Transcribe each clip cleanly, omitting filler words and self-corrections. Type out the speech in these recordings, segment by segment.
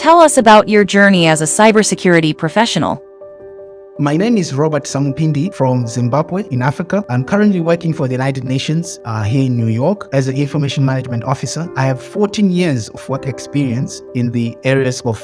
Tell us about your journey as a cybersecurity professional. My name is Robert Samupindi from Zimbabwe in Africa. I'm currently working for the United Nations here in New York as an information management officer. I have 14 years of work experience in the areas of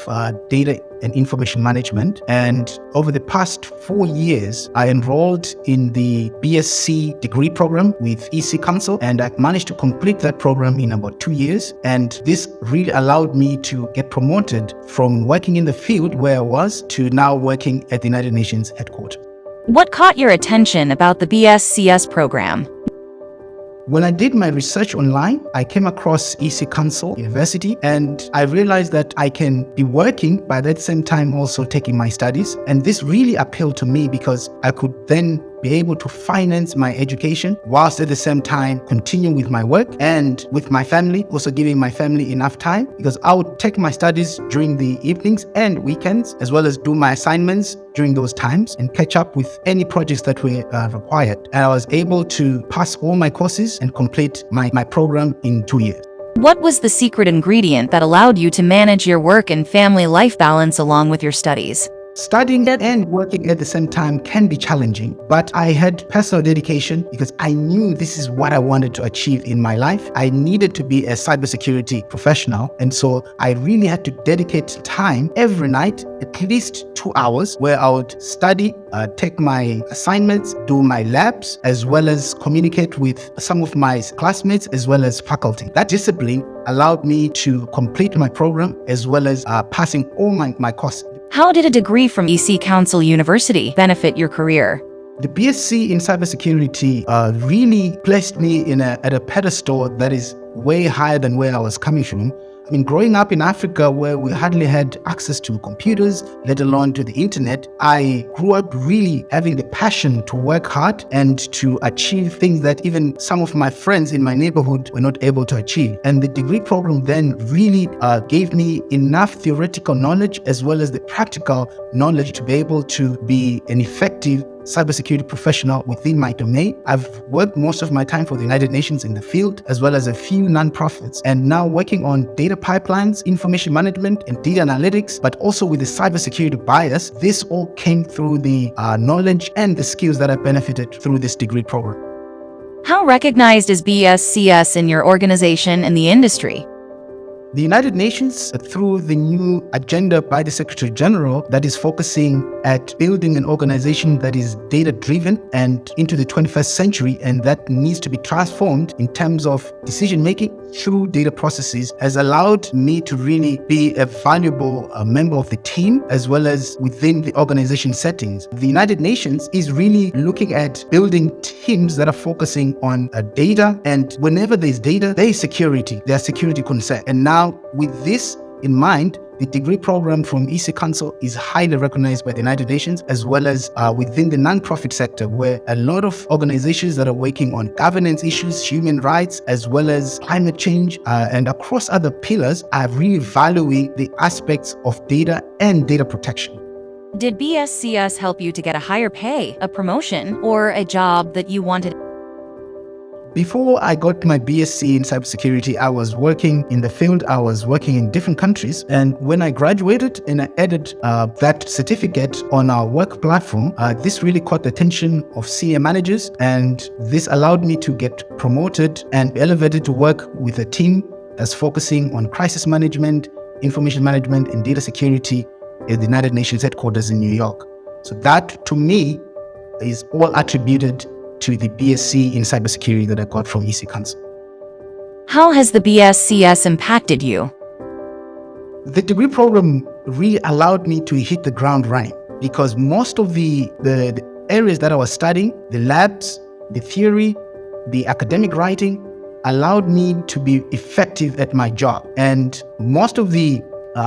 data and information management. And over the past 4 years, I enrolled in the BSc degree program with EC Council, and I managed to complete that program in about 2 years. And this really allowed me to get promoted from working in the field where I was to now working at the United Nations headquarters. What caught your attention about the BScs program? When I did my research online, I came across EC Council University, and I realized that I can be working, but at the same time also taking my studies. And this really appealed to me because I could then be able to finance my education whilst at the same time continuing with my work and with my family, also giving my family enough time, because I would take my studies during the evenings and weekends, as well as do my assignments during those times and catch up with any projects that were required. And I was able to pass all my courses and complete my program in 2 years. What was the secret ingredient that allowed you to manage your work and family life balance along with your studies? Studying and working at the same time can be challenging, but I had personal dedication because I knew this is what I wanted to achieve in my life. I needed to be a cybersecurity professional, and so I really had to dedicate time every night, at least 2 hours, where I would study, take my assignments, do my labs, as well as communicate with some of my classmates as well as faculty. That discipline allowed me to complete my program as well as passing all my courses. How did a degree from EC Council University benefit your career? The BSc in cybersecurity really placed me at a pedestal that is way higher than where I was coming from. I mean, growing up in Africa where we hardly had access to computers, let alone to the internet, I grew up really having the passion to work hard and to achieve things that even some of my friends in my neighborhood were not able to achieve. And the degree program then really gave me enough theoretical knowledge as well as the practical knowledge to be able to be an effective cybersecurity professional within my domain. I've worked most of my time for the United Nations in the field, as well as a few nonprofits, and now working on data pipelines, information management, and data analytics, but also with the cybersecurity bias. This all came through the knowledge and the skills that I benefited through this degree program. How recognized is BScs in your organization and the industry? The United Nations, through the new agenda by the Secretary General that is focusing at building an organization that is data-driven and into the 21st century, and that needs to be transformed in terms of decision-making through data processes, has allowed me to really be a valuable member of the team as well as within the organization settings. The United Nations is really looking at building teams that are focusing on data, and whenever there's data, there is security, there are security concerns. And now with this in mind, the degree program from EC Council is highly recognized by the United Nations as well as within the nonprofit sector, where a lot of organizations that are working on governance issues, human rights, as well as climate change and across other pillars are really valuing the aspects of data and data protection. Did BScs help you to get a higher pay, a promotion, or a job that you wanted? Before I got my BSc in cybersecurity, I was working in the field. I was working in different countries. And when I graduated and I added that certificate on our work platform, this really caught the attention of senior managers. And this allowed me to get promoted and elevated to work with a team that's focusing on crisis management, information management, and data security at the United Nations headquarters in New York. So that, to me, is all attributed to the BSc in cybersecurity that I got from EC Council. How has the BScs impacted you? The degree program really allowed me to hit the ground running because most of the areas that I was studying, the labs, the theory, the academic writing, allowed me to be effective at my job. And most of the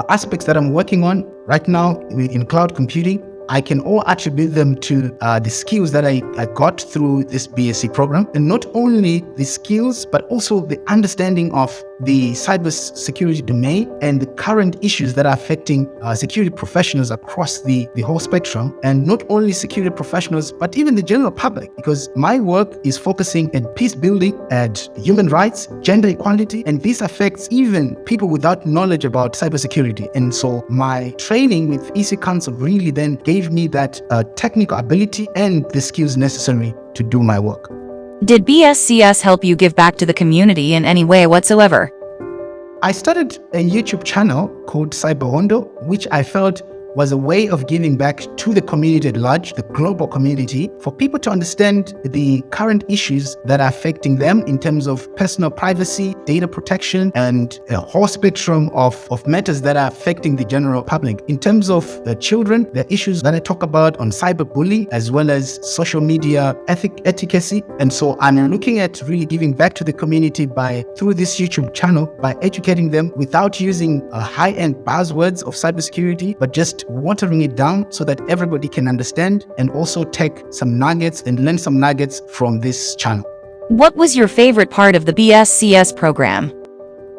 aspects that I'm working on right now in cloud computing, I can all attribute them to the skills that I got through this BSc program. And not only the skills, but also the understanding of the cybersecurity domain and the current issues that are affecting security professionals across the whole spectrum, and not only security professionals, but even the general public, because my work is focusing on peace building and human rights, gender equality, and this affects even people without knowledge about cybersecurity. And so my training with EC Council really then gave me that technical ability and the skills necessary to do my work. Did BSCS help you give back to the community in any way whatsoever? I started a YouTube channel called Cyberondo, which I felt was a way of giving back to the community at large, the global community, for people to understand the current issues that are affecting them in terms of personal privacy, data protection, and a whole spectrum of matters that are affecting the general public. In terms of the children, the issues that I talk about on cyberbullying, as well as social media etiquette. And so I'm looking at really giving back to the community through this YouTube channel, by educating them without using high-end buzzwords of cybersecurity, but just watering it down so that everybody can understand and also take some nuggets and learn some nuggets from this channel. What was your favorite part of the BSCS program?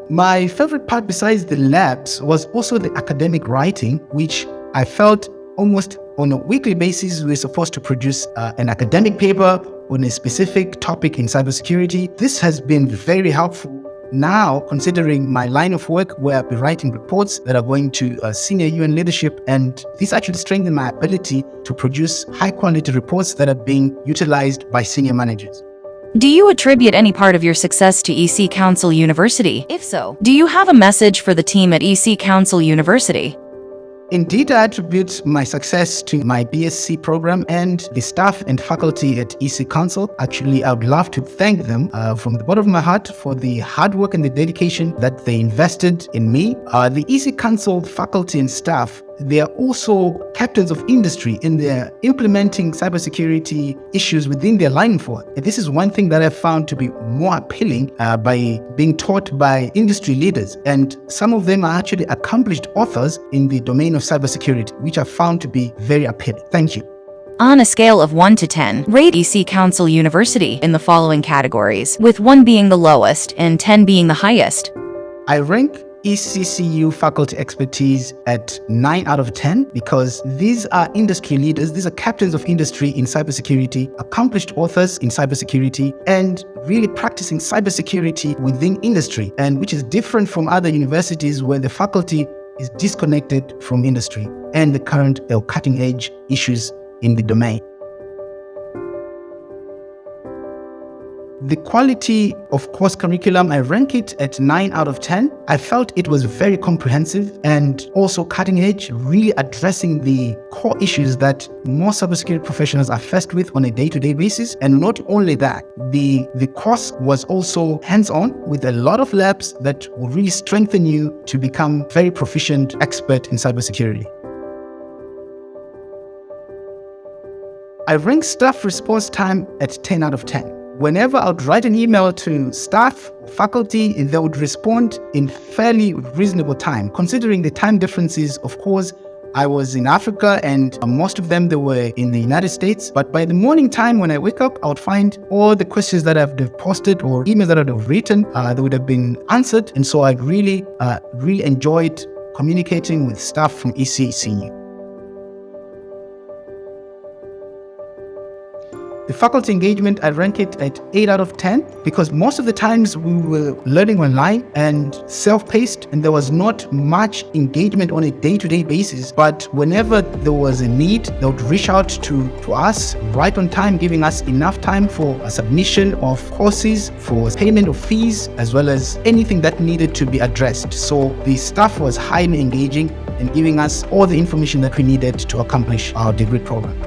My favorite part, besides the labs, was also the academic writing, which I felt almost on a weekly basis we're supposed to produce an academic paper on a specific topic in cybersecurity. This has been very helpful now, considering my line of work, where I'll be writing reports that are going to senior UN leadership, and this actually strengthened my ability to produce high-quality reports that are being utilized by senior managers. Do you attribute any part of your success to EC Council University? If so, do you have a message for the team at EC Council University? Indeed, I attribute my success to my BSc program and the staff and faculty at EC Council. Actually, I would love to thank them from the bottom of my heart for the hard work and the dedication that they invested in me. The EC Council faculty and staff, they are also captains of industry, and they're implementing cybersecurity issues within their line of work. And this is one thing that I found to be more appealing by being taught by industry leaders. And some of them are actually accomplished authors in the domain of cybersecurity, which I found to be very appealing. Thank you. On a scale of 1 to 10, rate EC Council University in the following categories, with 1 being the lowest and 10 being the highest. I rank ECCU faculty expertise at 9 out of 10 because these are industry leaders, these are captains of industry in cybersecurity, accomplished authors in cybersecurity, and really practicing cybersecurity within industry, and which is different from other universities where the faculty is disconnected from industry and the current cutting edge issues in the domain. The quality of course curriculum, I rank it at 9 out of 10. I felt it was very comprehensive and also cutting edge, really addressing the core issues that most cybersecurity professionals are faced with on a day-to-day basis. And not only that, the course was also hands-on with a lot of labs that will really strengthen you to become very proficient expert in cybersecurity. I rank staff response time at 10 out of 10. Whenever I would write an email to staff, faculty, they would respond in fairly reasonable time. Considering the time differences, of course, I was in Africa and most of them, they were in the United States. But by the morning time when I wake up, I would find all the questions that I've posted or emails that I've written, they would have been answered. And so I really enjoyed communicating with staff from ECCU. The faculty engagement, I rank it at 8 out of 10 because most of the times we were learning online and self-paced, and there was not much engagement on a day-to-day basis. But whenever there was a need, they would reach out to us right on time, giving us enough time for a submission of courses, for payment of fees, as well as anything that needed to be addressed. So the staff was highly engaging and giving us all the information that we needed to accomplish our degree program.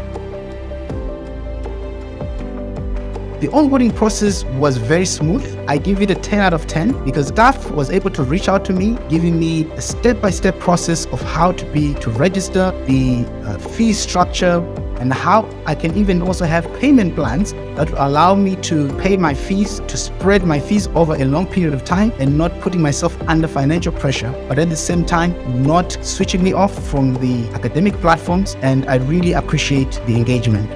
The onboarding process was very smooth. I give it a 10 out of 10 because staff was able to reach out to me, giving me a step-by-step process of how to register, the fee structure, and how I can even also have payment plans that will allow me to pay my fees, to spread my fees over a long period of time and not putting myself under financial pressure, but at the same time, not switching me off from the academic platforms. And I really appreciate the engagement.